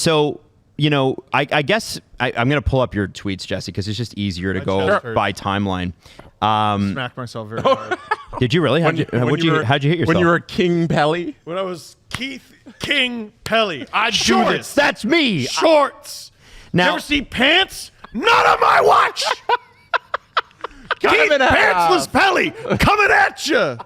So, you know, I guess I'm going to pull up your tweets, Jesse, because it's just easier to go by timeline. Smacked myself very hard. Did you really? How'd you hit yourself? When you were King Pelley? When I was Keith King Pelley, I'd do Shorts. this. That's me. Shorts. Now, you ever see pants? Not on my watch. Keith Pantsless Pelley coming at you.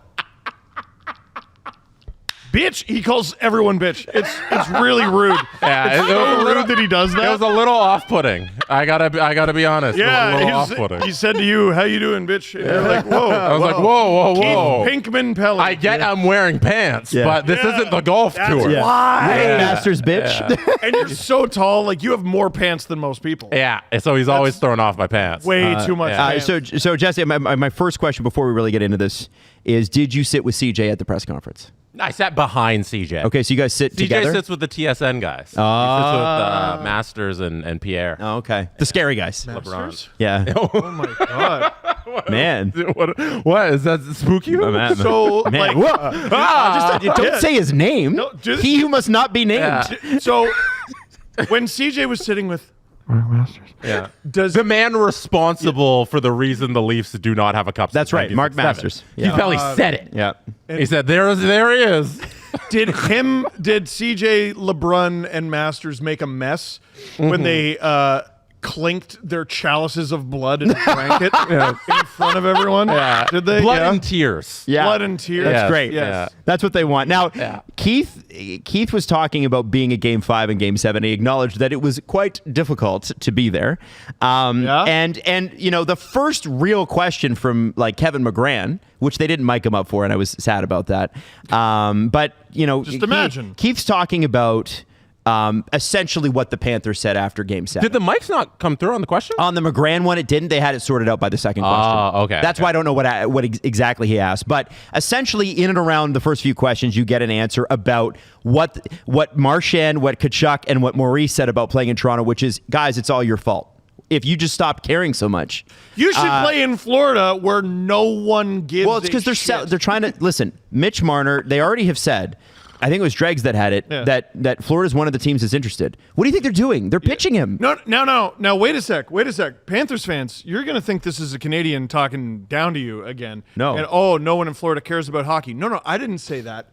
Bitch, he calls everyone bitch. It's really rude. Yeah, it's so rude that he does that. It was a little off-putting. I gotta be honest. Yeah, it was a little off-putting. He said to you, "How you doing, bitch?" And you're like, "Whoa." I was like, whoa. Keith Pinkman Pelley. I get I'm wearing pants, but this isn't the golf tour. Yeah. Why? Masters bitch. And you're so tall, like you have more pants than most people. Yeah, so he's always throwing off my pants. Way too much. Pants. So Jesse, my first question before we really get into this is, did you sit with CJ at the press conference? I sat behind CJ. Okay, so you guys sit together? CJ sits with the TSN guys. He sits with Masters and Pierre. Oh, okay. The scary guys. LeBron. Yeah. Oh my god. Man. What is that spooky? So Man. like, Don't say his name. No, he who must not be named. Yeah. So when CJ was sitting with Yeah. does The man responsible for the reason the Leafs do not have a cup. That's right, Mark 1967. Masters. Keith Pelley said it. Yeah. He said, there he is. did CJ, LeBron, and Masters make a mess when they clinked their chalices of blood and drank it in front of everyone? Yeah. Did they? Blood Yeah. and tears. Yeah. Blood and tears. That's Yes, great. yes. That's what they want. Now, Yeah. Keith was talking about being at Game 5 and Game 7. He acknowledged that it was quite difficult to be there. And you know, the first real question from like Kevin McGran, which they didn't mic him up for, and I was sad about that. But you know, Just imagine. Keith's talking about essentially what the Panthers said after Game 7. Did the mics not come through on the question? On the McGran one, it didn't. They had it sorted out by the second question. Okay. That's why I don't know what exactly he asked. But essentially, in and around the first few questions, you get an answer about what Marchand, what Tkachuk, and what Maurice said about playing in Toronto, which is, guys, it's all your fault. If you just stopped caring so much. You should play in Florida where no one gives Well, it's because they're trying to listen. Mitch Marner, they already have said, I think it was Dregs that had it, that Florida's one of the teams that's interested. What do you think they're doing? They're pitching him. No. Now, wait a sec. Panthers fans, you're going to think this is a Canadian talking down to you again. No. And, no one in Florida cares about hockey. No, I didn't say that.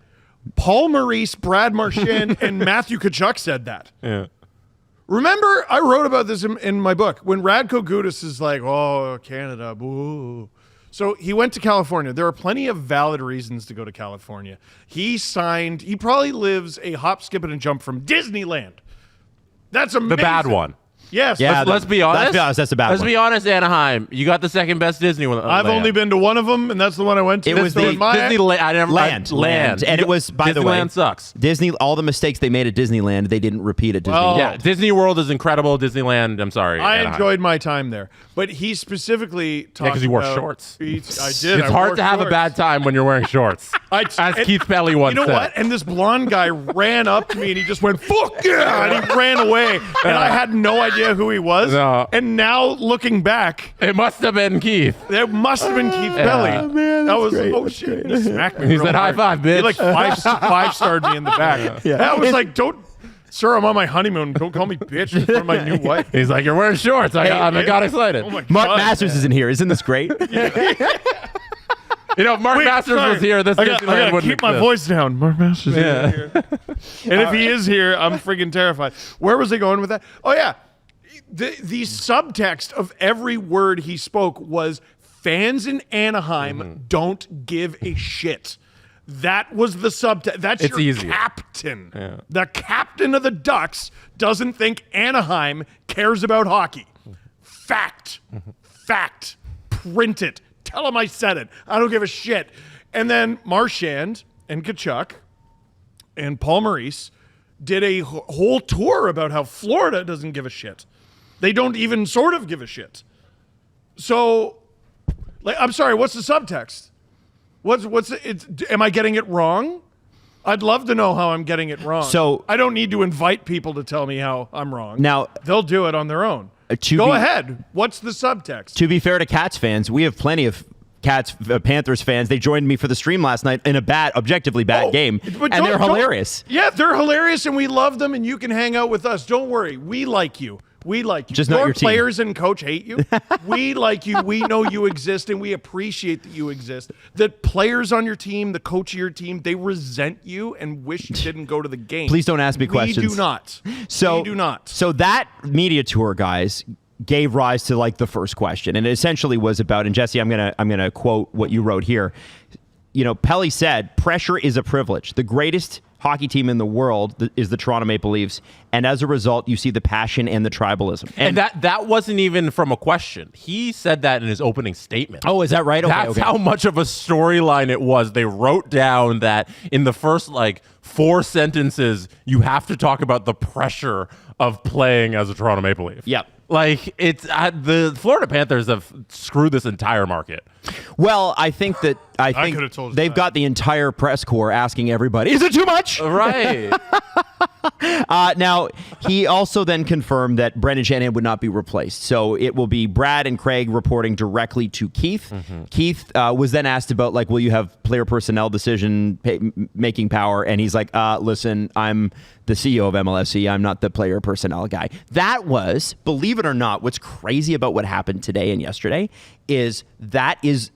Paul Maurice, Brad Marchand, and Matthew Tkachuk said that. Yeah. Remember, I wrote about this in my book. When Radko Gudas is like, oh, Canada, boo. So he went to California. There are plenty of valid reasons to go to California. He probably lives a hop, skip, and a jump from Disneyland. That's amazing. The bad one. Yes. Yeah, Let's be honest. That's a bad one. Let's be honest, Anaheim. You got the second best Disney one. I've only been to one of them, and that's the one I went to. It was the Disneyland. Land. And it was, by the way, Disneyland sucks. Disney, all the mistakes they made at Disneyland, they didn't repeat at Disneyland. Well, Yeah, Disney World is incredible. Disneyland, I'm sorry. I Anaheim. enjoyed my time there. But he specifically talked because you wore about- shorts. I did. It's I hard wore to have a shorts. bad time when you're wearing shorts. As Keith Pelley once You know said. what? And this blonde guy ran up to me and he just went, fuck yeah! And he ran away. And I had no idea who he was. No. And now looking back, It must have been Keith. that must have been Keith Pelley. Oh, man, that that's was, great. oh shit. He smacked me. He real said, hard. "High five, bitch." He like five-starred me in the back. Yeah. That was like, sir, I'm on my honeymoon. Don't call me bitch in front of my new wife. He's like, you're wearing shorts. I got excited. Oh my God. Mark Masters isn't here. Isn't this great? You know, if Mark Masters sorry. was here, this I Disneyland gotta wouldn't keep my exist. voice down. Mark Masters isn't here. And if he is here, I'm freaking terrified. Where was I going with that? Oh, yeah. The subtext of every word he spoke was fans in Anaheim don't give a shit. That was the subtext. That's It's your easy. captain. Yeah. The captain of the Ducks doesn't think Anaheim cares about hockey. Fact. Fact. Print it. Tell him I said it. I don't give a shit. And then Marchand and Tkachuk and Paul Maurice did a whole tour about how Florida doesn't give a shit. They don't even sort of give a shit. So, like, I'm sorry, what's the subtext? Am I getting it wrong? I'd love to know how I'm getting it wrong. So- I don't need to invite people to tell me how I'm wrong. Now- they'll do it on their own. To Go be- ahead. What's the subtext? To be fair to Cats fans, we have plenty of Panthers fans. They joined me for the stream last night in a objectively bad game, and they're hilarious. Yeah, they're hilarious, and we love them, and you can hang out with us. Don't worry. We like you. We like you. Just not your team. Players and coach hate you. We like you. We know you exist, and we appreciate that you exist. The players on your team, the coach of your team, they resent you and wish you didn't go to the game. Please don't ask me questions. We do not. We do not. So that media tour, guys, gave rise to like the first question, and it essentially was about. And Jesse, I'm gonna quote what you wrote here. Pelley said, "Pressure is a privilege. The greatest hockey team in the world is the Toronto Maple Leafs, and as a result, you see the passion and the tribalism." And that wasn't even from a question. He said that in his opening statement. Oh, is that right? That's how much of a storyline it was. They wrote down that in the first 4 sentences, you have to talk about the pressure of playing as a Toronto Maple Leaf. Yep. It's the Florida Panthers have screwed this entire market. Well, I think could've told you they've that. got the entire press corps asking everybody, "Is it too much?" Right. Now, he also then confirmed that Brendan Shanahan would not be replaced. So it will be Brad and Craig reporting directly to Keith. Mm-hmm. Keith was then asked about, will you have player personnel decision-making power? And he's like, listen, I'm the CEO of MLSE. I'm not the player personnel guy. That was, believe it or not, what's crazy about what happened today and yesterday is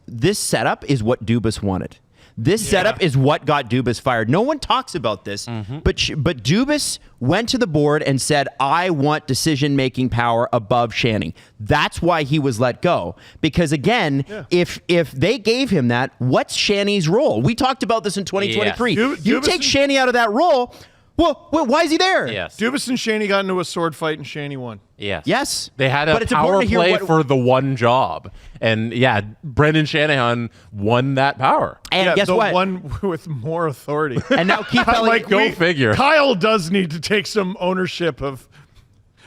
this setup is what Dubas wanted. This setup is what got Dubas fired. No one talks about this, but Dubas went to the board and said, "I want decision-making power above Shanning." That's why he was let go. Because again, if they gave him that, what's Shanning's role? We talked about this in 2023. You take Shanny out of that role. Well, why is he there? Yes. Dubas and Shanny got into a sword fight, and Shanny won. Yes. They had a power play for the one job. And Brendan Shanahan won that power. And guess what? One with more authority. And now Keith Pelley, go figure. Kyle does need to take some ownership of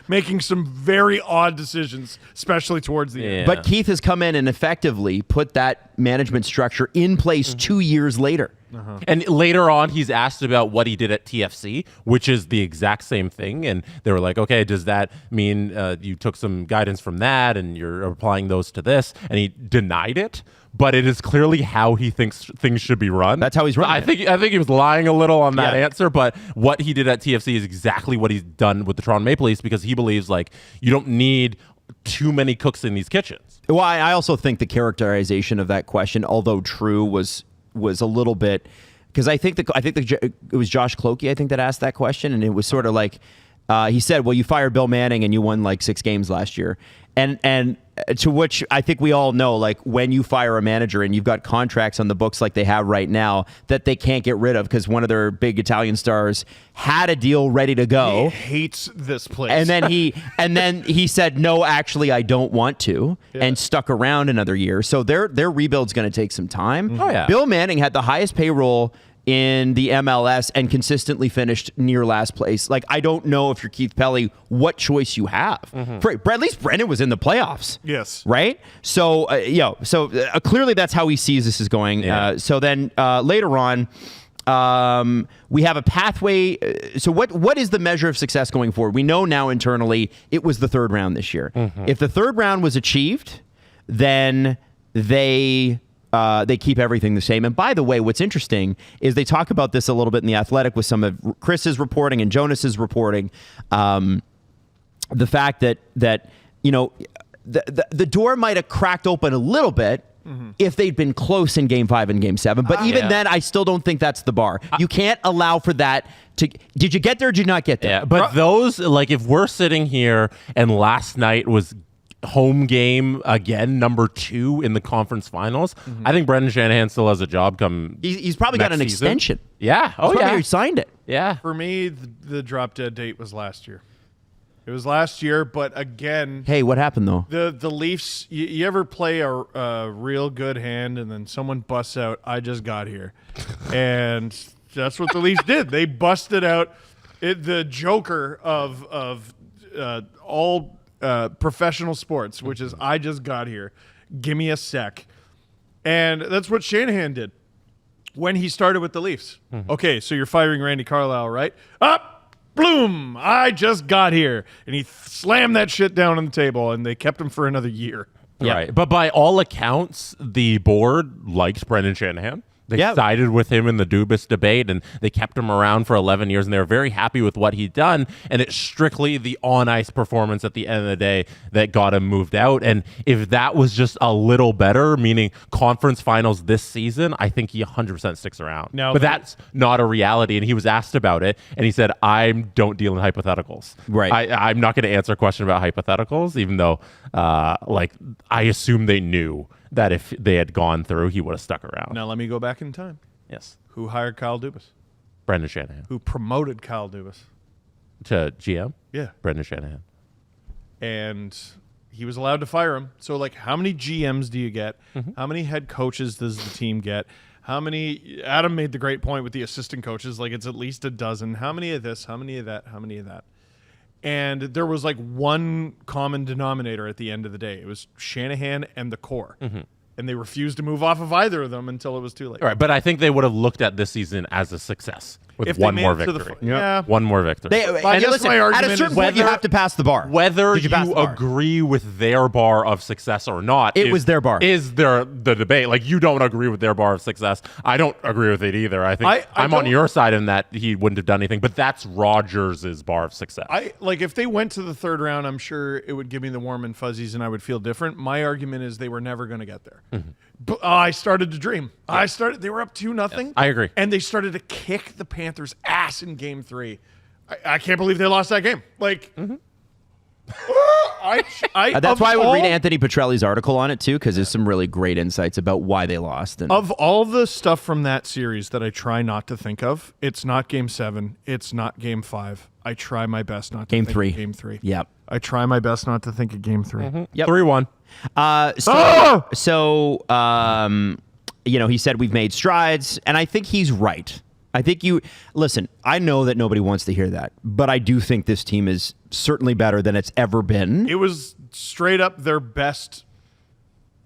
making some very odd decisions, especially towards the end. But Keith has come in and effectively put that management structure in place 2 years later. And later on, he's asked about what he did at TFC, which is the exact same thing. And they were like, okay, does that mean you took some guidance from that and you're applying those to this? And he denied it. But it is clearly how he thinks things should be run. That's how he's running. I think he was lying a little on that answer. But what he did at TFC is exactly what he's done with the Toronto Maple Leafs, because he believes you don't need too many cooks in these kitchens. Well, I also think the characterization of that question, although true, was a little bit, because I think it was Josh Cloakey, I think, that asked that question, and it was sort of he said, "Well, you fired Bill Manning and you won 6 games last year," and to which I think we all know, when you fire a manager and you've got contracts on the books like they have right now that they can't get rid of because one of their big Italian stars had a deal ready to go. He hates this place. And then he said, "No, actually, I don't want to," and stuck around another year. So their rebuild's going to take some time. Oh, yeah. Bill Manning had the highest payroll in the MLS and consistently finished near last place. I don't know if you're Keith Pelley, what choice you have. At least Brendan was in the playoffs. Yes. Right? So, clearly that's how he sees this is going. Yeah. So then later on, we have a pathway. So what is the measure of success going forward? We know now internally it was the third round this year. If the third round was achieved, then they keep everything the same. And by the way, what's interesting is they talk about this a little bit in The Athletic with some of Chris's reporting and Jonas's reporting. The fact that the door might have cracked open a little bit if they'd been close in Game 5 and Game 7. But even then, I still don't think that's the bar. You can't allow for that to... Did you get there or did you not get there? Yeah, but those, if we're sitting here and last night was home game again, number 2 in the conference finals, I think Brendan Shanahan still has a job come. He's probably got an season. extension. Yeah. Oh, He's probably yeah. already signed it. Yeah. For me, the drop dead date was last year. It was last year, but again, Hey, what happened though? the Leafs. You ever play a real good hand and then someone busts out, "I just got here," and that's what the Leafs did. They busted out the Joker of all professional sports, which is, "I just got here. Give me a sec." And that's what Shanahan did when he started with the Leafs. Okay, so you're firing Randy Carlyle, right? Up, bloom, I just got here. And he slammed that shit down on the table, and they kept him for another year. Right. But by all accounts, the board liked Brendan Shanahan. They sided with him in the Dubas debate, and they kept him around for 11 years, and they were very happy with what he'd done. And it's strictly the on-ice performance at the end of the day that got him moved out. And if that was just a little better, meaning conference finals this season, I think he 100% sticks around. But that's not a reality. And he was asked about it, and he said, I don't deal in hypotheticals. Right. I'm not going to answer a question about hypotheticals, even though, I assume they knew that if they had gone through, he would have stuck around. Now let me go back in time. Yes. Who hired Kyle Dubas? Brendan Shanahan. Who promoted Kyle Dubas? To GM? Yeah. Brendan Shanahan. And he was allowed to fire him. So, like, how many GMs do you get? How many head coaches does the team get? How many? Adam made the great point with the assistant coaches. Like, it's at least a dozen. How many of this? How many of that? How many of that? And there was like one common denominator at the end of the day. It was Shanahan and the core. And they refused to move off of either of them until it was too late. All right, but I think they would have looked at this season as a success with If one they more made it to victory. the yeah. One more victory. I guess listen, my at argument a certain is point, you have to pass the bar. Whether Did you pass you the bar? agree with their bar of success or not, It was their bar. Is the debate. Like, you don't agree with their bar of success. I don't agree with it either. I think I'm on your side in that he wouldn't have done anything, but that's Rodgers' bar of success. If they went to the third round, I'm sure it would give me the warm and fuzzies and I would feel different. My argument is they were never going to get there. But I started to dream. They were up 2-0. Yes, I agree. And they started to kick the Panthers' ass in game 3. I can't believe they lost that game. Like, that's why I would read Anthony Petrelli's article on it too, because there's some really great insights about why they lost. And of all the stuff from that series that I try not to think of, it's not game 7. It's not game 5. I try my best not to Game think 3. of game 3. Yep. I try my best not to think of game 3. Yep. 3-1. He said we've made strides, and I think he's right. I think listen, I know that nobody wants to hear that, but I do think this team is certainly better than it's ever been. It was straight up their best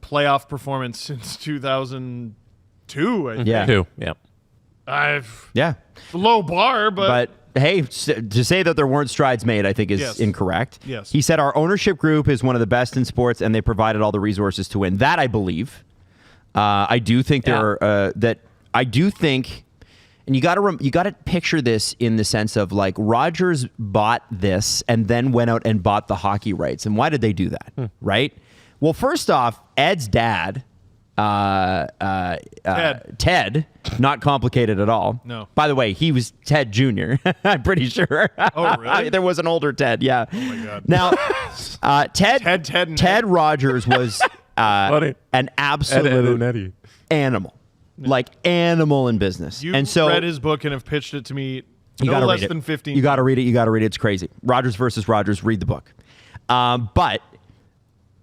playoff performance since 2002, I think. Yeah. 2. Yeah. Yeah. Low bar, but hey, to say that there weren't strides made, I think is incorrect. Yes. He said our ownership group is one of the best in sports, and they provided all the resources to win. That I believe. I do think and you got to picture this in the sense of like Rodgers bought this and then went out and bought the hockey rights. And why did they do that? Right? Well, first off, Ed's dad, Ted, not complicated at all. No. By the way, he was Ted Jr. I'm pretty sure. Oh, really? There was an older Ted. Yeah. Oh my God. Now, Ted Ted Rodgers was an absolute animal. Like animal in business. You and so read his book and have pitched it to me you gotta less read it. than 15. You got to read it. You got to read it. It's crazy. Rodgers versus Rodgers. Read the book. But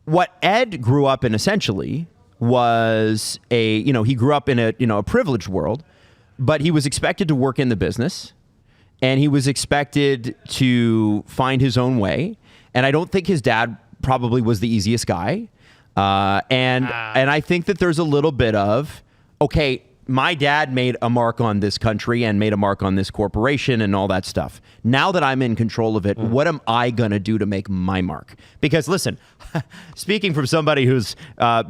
what Ed grew up in essentially was he grew up in a privileged world, but he was expected to work in the business, and he was expected to find his own way. And I don't think his dad probably was the easiest guy. And I think that there's a little bit of, okay, my dad made a mark on this country and made a mark on this corporation and all that stuff. Now that I'm in control of it, what am I going to do to make my mark? Because listen, speaking from somebody who's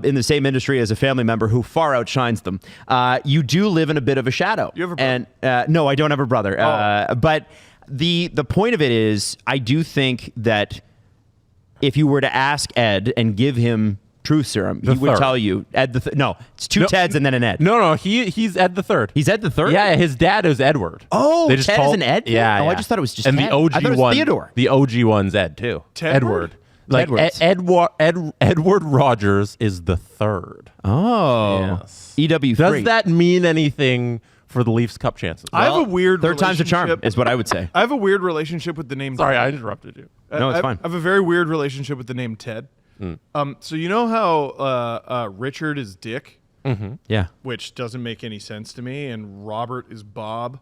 in the same industry as a family member who far outshines them, you do live in a bit of a shadow. You have a brother? And no, I don't have a brother. But the point of it is, I do think that if you were to ask Ed and give him truth serum, he would tell you Ed no, it's two Teds and then an Ed. No, he's Ed the third. He's Ed the third? Yeah, his dad is Edward. Oh, Ted is an Ed? Yeah. Oh, I just thought it was just and Ted. the OG I thought it was one. Theodore. The OG one's Ed too. Edward. Like Edward Rodgers is the third. Oh. Yes. EW3. Does that mean anything for the Leafs Cup chances? I have a weird third time's a charm relationship- is what I would say. I have a weird relationship with the name Sorry, Ted. I interrupted you. No, it's fine. I have a very weird relationship with the name Ted. So you know how Richard is Dick, Yeah. which doesn't make any sense to me, and Robert is Bob.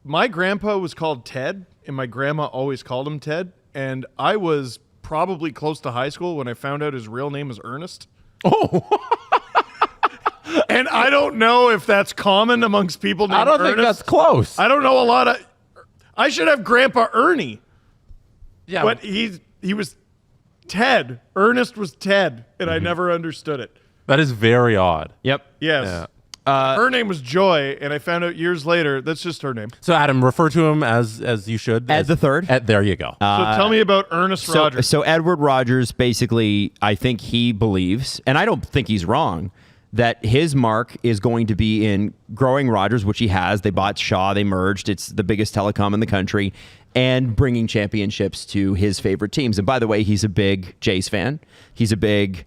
My grandpa was called Ted, and my grandma always called him Ted, and I was probably close to high school when I found out his real name was Ernest. Oh. And I don't know if that's common amongst people named I don't think Ernest. that's close. I don't know a lot of... I should have Grandpa Ernie. Yeah. But he was Ted. Ernest was Ted, and I never understood it. That is very odd. Yep. Yes. Yeah. Her name was Joy, and I found out years later that's just her name. So Adam, refer to him as you should. As the third. There you go. So tell me about Ernest Rogers. So Edward Rogers, basically, I think he believes, and I don't think he's wrong, that his mark is going to be in growing Rogers, which he has. They bought Shaw, they merged. It's the biggest telecom in the country, and bringing championships to his favorite teams. And by the way, he's a big Jays fan. He's a big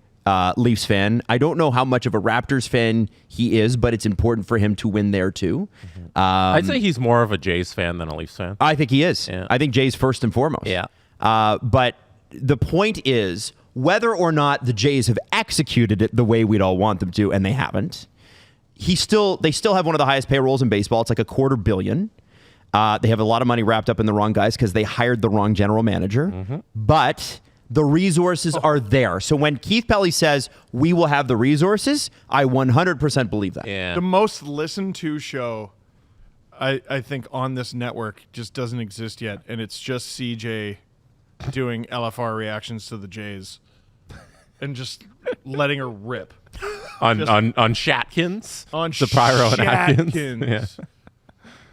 Leafs fan. I don't know how much of a Raptors fan he is, but it's important for him to win there too. I'd say he's more of a Jays fan than a Leafs fan. I think he is. Yeah. I think Jays first and foremost. Yeah. But the point is, whether or not the Jays have executed it the way we'd all want them to, and they haven't, they still have one of the highest payrolls in baseball. It's like $250 million. They have a lot of money wrapped up in the wrong guys because they hired the wrong general manager. But the resources are there. So when Keith Pelley says we will have the resources, I 100% believe that. Yeah. The most listened to show, I think, on this network just doesn't exist yet, and it's just CJ doing LFR reactions to the Jays and just letting her rip. on Shatkins? On the Pyro and Atkins. Shatkins. Yeah.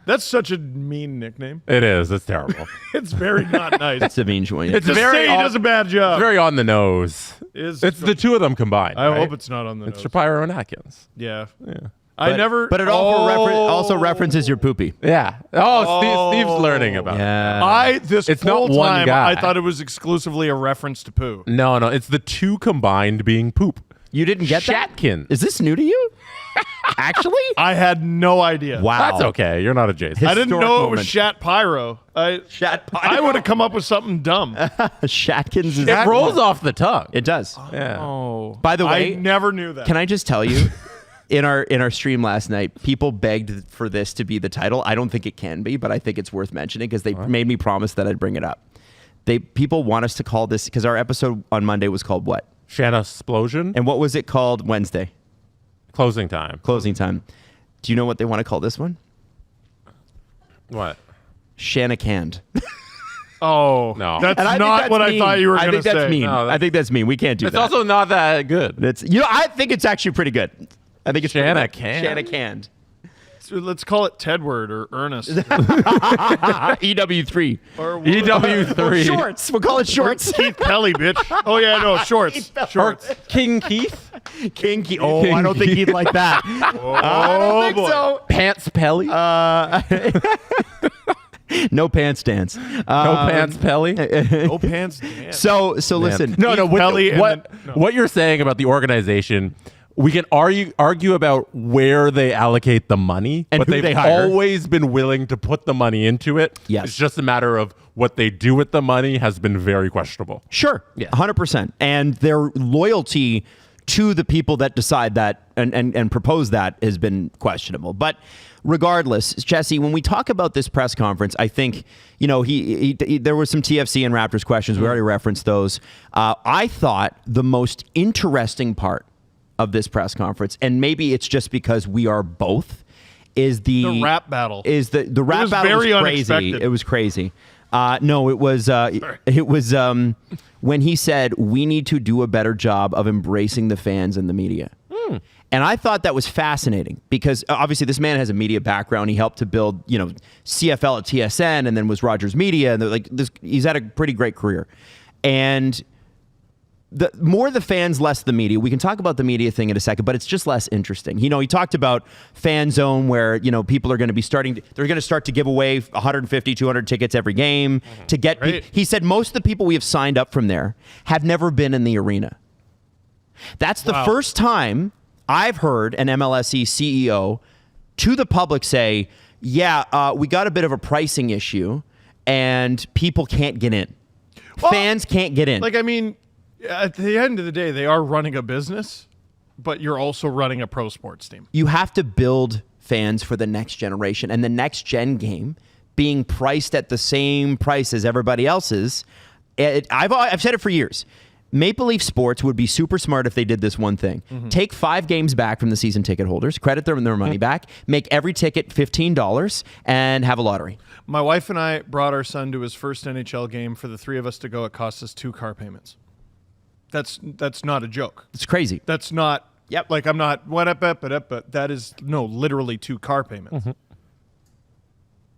That's such a mean nickname. It is. It's terrible. It's very not nice. That's a mean one. It's Just very say he does a bad job. very on the nose. It's the two of them combined. I right? hope it's not on the It's nose. Shapiro and Atkins. Yeah. Yeah. I never. But it also references your poopy. Yeah. Steve's learning about it. This It's whole not one time guy. I thought it was exclusively a reference to poo. No, it's the two combined being poop. You didn't get that? Shatkins. Is this new to you? Actually? I had no idea. Wow. That's okay. You're not a Jays fan. I didn't Historic know it moment. was Shat Pyro. Shat Pyro. I would have come up with something dumb. Shatkins is... It rolls off the tongue. It does. Yeah. Oh. By the way... I never knew that. Can I just tell you, in our stream last night, people begged for this to be the title. I don't think it can be, but I think it's worth mentioning because they made me promise that I'd bring it up. People want us to call this, because our episode on Monday was called what? Shanna Explosion. And what was it called Wednesday? Closing time. Closing time. Do you know what they want to call this one? What? Shanna Canned. Oh. No. That's And I think not that's what I mean. thought you were I going to think that's say. mean. No, I think that's mean. We can't do It's that. also not that good. I think it's actually pretty good. I think it's Shanna pretty good. Canned. Shanna Canned. So let's call it Tedward or Ernest. EW3. or EW3. Shorts. We'll call it shorts. Keith Pelly, bitch. Oh, yeah, no, shorts. Shorts. King Keith. Kinky. Oh, I don't think he'd like that. I don't think boy. so. Pants Pelly. No pants dance. no Pants Pelly. No pants. Damn. So listen. No, Keith Pelley and what then- no. what you're saying about the organization, we can argue about where they allocate the money, And but who they've they hire. always been willing to put the money into it. Yes. It's just a matter of what they do with the money has been very questionable. Sure. Yeah. 100%. And their loyalty to the people that decide that and propose that has been questionable. But regardless, Jesse, when we talk about this press conference, I think, there was some TFC and Raptors questions. We already referenced those. I thought the most interesting part of this press conference, and maybe it's just because we are both, is the rap battle. Is the rap was battle very was crazy. unexpected. It was crazy. No, it was when he said we need to do a better job of embracing the fans and the media. And I thought that was fascinating because obviously this man has a media background. He helped to build, CFL at TSN and then was Rogers Media, and he's had a pretty great career. And the more the fans, less the media. We can talk about the media thing in a second, but it's just less interesting. He talked about Fan Zone where, people are going to be they're going to start to give away 150, 200 tickets every game to get Right. He said most of the people we have signed up from there have never been in the arena. That's the Wow. first time I've heard an MLSE CEO to the public say, we got a bit of a pricing issue and people can't get in. Well, Fans can't get in. At the end of the day, they are running a business, but you're also running a pro sports team. You have to build fans for the next generation, and the next gen game being priced at the same price as everybody else's. I've said it for years. Maple Leaf Sports would be super smart if they did this one thing. Take 5 games back from the season ticket holders, credit them their money back, make every ticket $15, and have a lottery. My wife and I brought our son to his first NHL game. For the 3 of us to go, it cost us 2 car payments. That's not a joke. It's crazy. That's not. Yep. Like I'm not. But that is literally 2 car payments.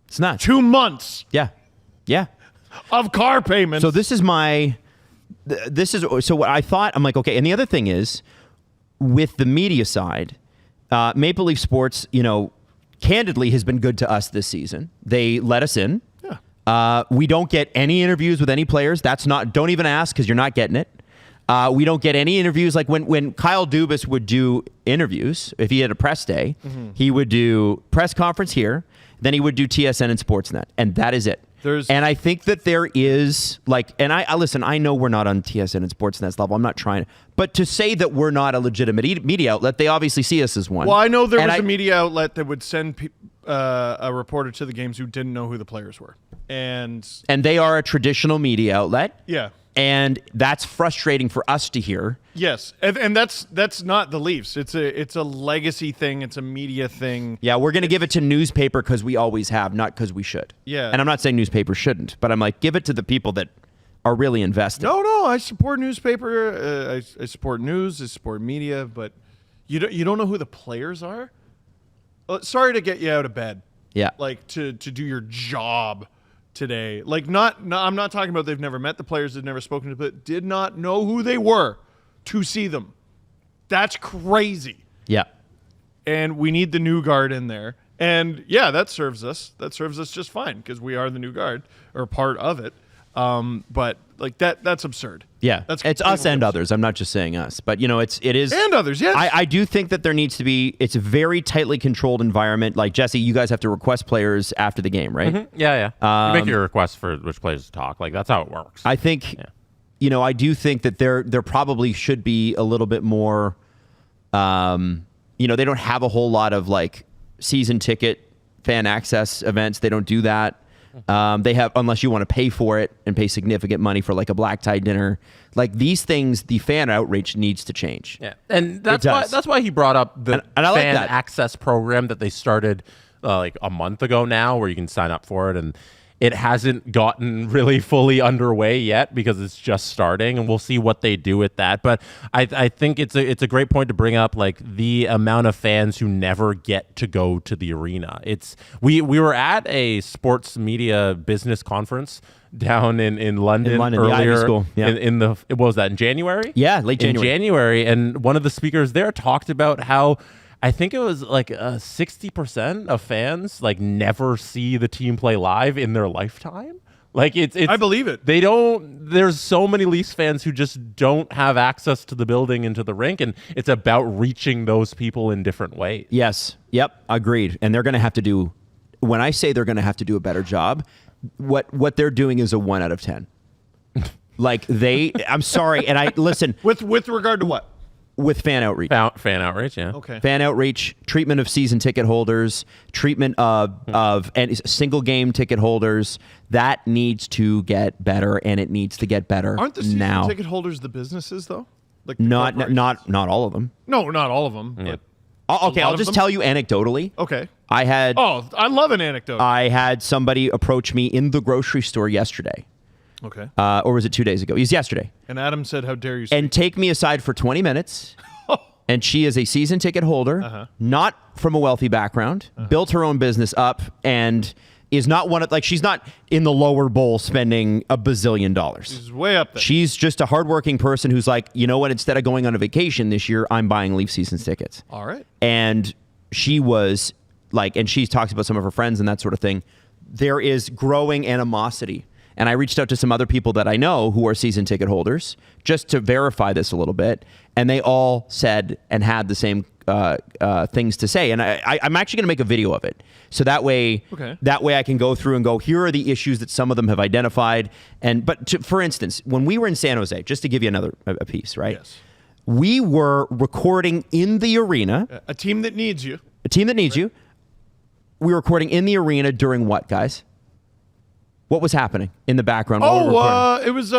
It's not 2 months. Yeah. Of car payments. So this is so what I thought. I'm like, okay. And the other thing is, with the media side, Maple Leaf Sports, candidly has been good to us this season. They let us in. Yeah. We don't get any interviews with any players. Don't even ask because you're not getting it. We don't get any interviews. Like when Kyle Dubas would do interviews, if he had a press day, he would do press conference here, then he would do TSN and Sportsnet, and that is it. And I think that there is and I listen, I know we're not on TSN and Sportsnet's level. I'm not trying, but to say that we're not a legitimate media outlet, they obviously see us as one. Well, I know there was a media outlet that would send a reporter to the games who didn't know who the players were, and they are a traditional media outlet. Yeah. And that's frustrating for us to hear. Yes, and that's not the Leafs. It's a legacy thing. It's a media thing. Yeah, we're going to give it to newspaper because we always have, not because we should. Yeah. And I'm not saying newspaper shouldn't, but I'm like, give it to the people that are really invested. No, I support newspaper. I support news. I support media. But you don't know who the players are? Sorry to get you out of bed. Yeah. Like to do your job today. Like I'm not talking about they've never met the players, they've never spoken to, but did not know who they were to see them. That's crazy. Yeah. And we need the new guard in there. And yeah, that serves us. That serves us just fine because we are the new guard or part of it. But like that's absurd. Yeah. It's us and others. I'm not just saying us, but it is. And others, yes. I do think that there needs to be, it's a very tightly controlled environment. Like Jesse, you guys have to request players after the game, right? Mm-hmm. Yeah. You make your request for which players to talk. Like that's how it works. I think, I do think that there probably should be a little bit more, they don't have a whole lot of like season ticket fan access events. They don't do that. They have, unless you want to pay for it and pay significant money for like a black tie dinner. Like these things, the fan outreach needs to change. Yeah, and that's why he brought up the and I like fan that. access program that they started like a month ago now, where you can sign up for it, and it hasn't gotten really fully underway yet because it's just starting, and we'll see what they do with that. But I think it's a great point to bring up, like the amount of fans who never get to go to the arena. We were at a sports media business conference down in London earlier. What was that, in January? Yeah, late January. In January, and one of the speakers there talked about how I think it was like 60% of fans like never see the team play live in their lifetime. Like it's I believe it. There's so many Leafs fans who just don't have access to the building and to the rink, and it's about reaching those people in different ways. Yes. Yep. Agreed. And they're going to have to do, when I say they're going to have to do a better job, what they're doing is a 1 out of 10. Like I'm sorry. And I listen. With regard to what? With fan outreach. Fan outreach, yeah. Okay. Fan outreach, treatment of season ticket holders, treatment of single game ticket holders. That needs to get better, and it needs to get better now. Aren't the season ticket holders the businesses, though? Like not all of them. No, not all of them. Yeah. But Okay, I'll just tell you anecdotally. Okay. I love an anecdote. I had somebody approach me in the grocery store yesterday. Okay. Or was it 2 days ago? It was yesterday. And Adam said, "How dare you?" And take me aside for 20 minutes. And she is a season ticket holder, not from a wealthy background, built her own business up, and is not she's not in the lower bowl spending $1 bazillion. She's way up there. She's just a hardworking person who's like, you know what? Instead of going on a vacation this year, I'm buying Leaf season tickets. All right. And she was like, and she talks about some of her friends and that sort of thing. There is growing animosity. And I reached out to some other people that I know who are season ticket holders just to verify this a little bit. And they all said and had the same things to say. And I'm actually going to make a video of it. So that way I can go through and go, here are the issues that some of them have identified. For instance, when we were in San Jose, just to give you another a piece, right? Yes. We were recording in the arena. A team that needs you. A team that needs you. We were recording in the arena during what, guys? What was happening in the background? It was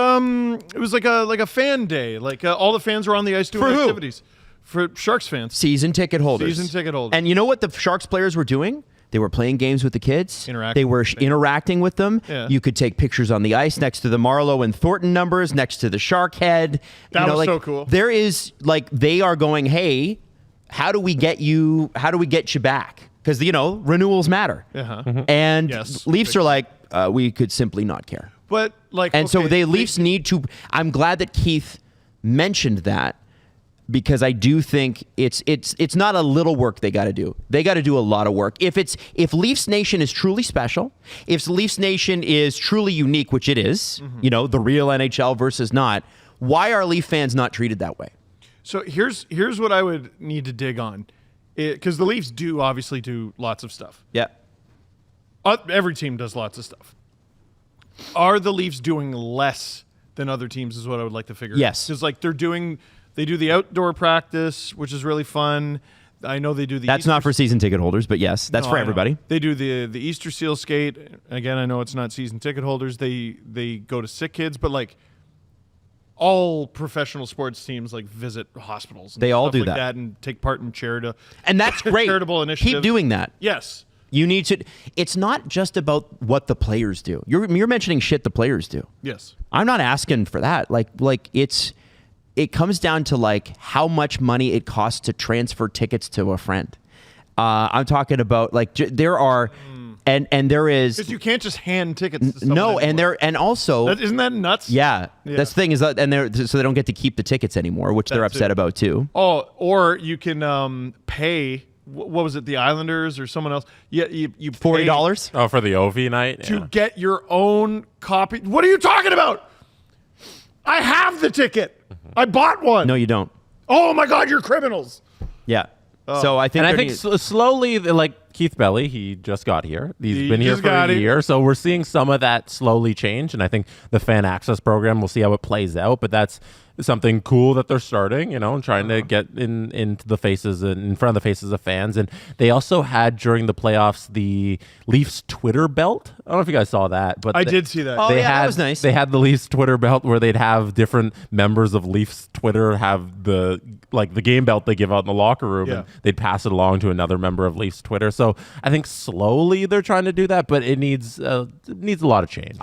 like a fan day. Like all the fans were on the ice doing activities. For Sharks fans. Season ticket holders. Season ticket holders. And you know what the Sharks players were doing? They were playing games with the kids. Interacting They were with them. interacting with them. Yeah. You could take pictures on the ice next to the Marlowe and Thornton numbers, next to the Shark Head. That was like, so cool. There is like they are going, hey, how do we get you back? Because renewals matter. Uh-huh. And Yes. Leafs are like, we could simply not care. But like, And so okay, the Leafs need to. I'm glad that Keith mentioned that, because I do think it's not a little work they got to do. They got to do a lot of work. If Leafs Nation is truly special, if Leafs Nation is truly unique, which it is, the real NHL versus not, why are Leaf fans not treated that way? So here's what I would need to dig on, because the Leafs do obviously do lots of stuff. Yeah. Every team does lots of stuff. Are the Leafs doing less than other teams? Is what I would like to figure out. Yes. Because like they do the outdoor practice, which is really fun. I know they do the. That's not for season ticket holders, but yes, that's No, for I know. everybody. They do the Easter Seal skate. Again, I know it's not season ticket holders. They go to sick kids, but like all professional sports teams like visit hospitals. And They all stuff do like that. and take part in And that's great. charitable initiatives. Keep doing that. Yes. You need to. It's not just about what the players do. You're mentioning shit the players do. Yes. I'm not asking for that. Like it comes down to like how much money it costs to transfer tickets to a friend. I'm talking about like there are, and there is Because you can't just hand tickets to someone no, and anymore. there and also Isn't that nuts? yeah, Yeah. that's the thing is that so they don't get to keep the tickets anymore, which they're That's upset it. about too. Oh, or you can pay. What was it? The Islanders or someone else? Yeah, you pay $40. Oh, for the OV night? to Yeah. get your own copy. What are you talking about? I have the ticket. I bought one. No, you don't. Oh my God, you're criminals. Yeah. So I think And I there think needs- slowly, like Keith Pelley, he just got here. He's He been here just for got a it. year. So we're seeing some of that slowly change. And I think the fan access program, we'll see how it plays out. But that's something cool that they're starting, and trying to get into the faces and in front of the faces of fans. And they also had during the playoffs the Leafs Twitter belt. I don't know if you guys saw that, but I did see that. Oh, they yeah, that had, was nice. They had the Leafs Twitter belt where they'd have different members of Leafs Twitter have the game belt they give out in the locker room, Yeah. and they'd pass it along to another member of Leafs Twitter. So I think slowly they're trying to do that, but it needs a lot of change.